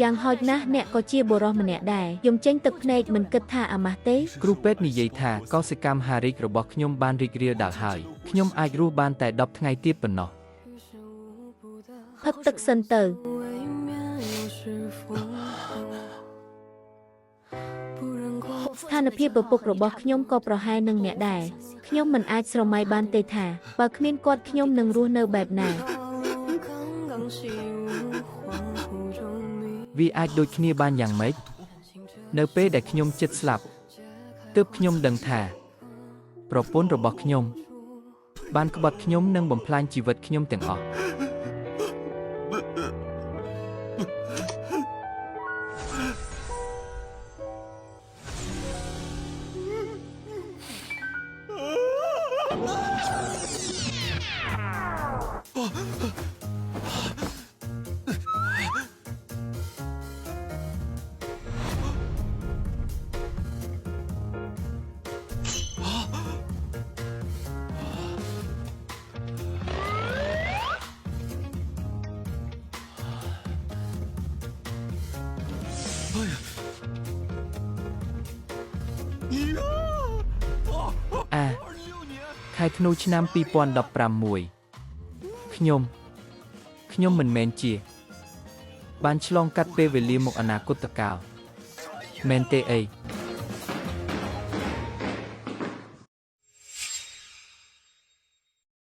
យ៉ាងហោចណាស់អ្នកក៏ជាបុរសម្នាក់ដែរយំចេញទឹកភ្នែកមិនគិតថាអាម៉ាស់ទេគ្រូពេទ្យនិយាយថាកោសិកម្មហារិករបស់ខ្ញុំបានរីករាលដាលហើយខ្ញុំអាចរស់បានតែ10ថ្ងៃទៀតប៉ុណ្ណោះផឹកទឹកសិនទៅស្ថានភាពឪពុករបស់ខ្ញុំក៏ប្រហែលនឹងអ្នកដែរខ្ញុំមិនអាចស្រមៃបានទេថាបើគ្មានគាត់ខ្ញុំនឹងរស់នៅបែបណាវាអាចដូចគ្នាបានយ៉ាងម៉េចនៅពេលដែលខ្ញុំជិតស្លាប់ទើបខ្ញុំដឹងថាប្រពន្ធរបស់ខ្ញុំបានក្បត់ខ្ញុំនិងបំផ្លាញជីវិតខ្ញុំទាំងអស់ខែធ្នូឆ្នាំ2016ខ្ញុំមិនមែនជាបានឆ្លងកាត់ពេលវេលាមកអនាគតកាលមែនទេអី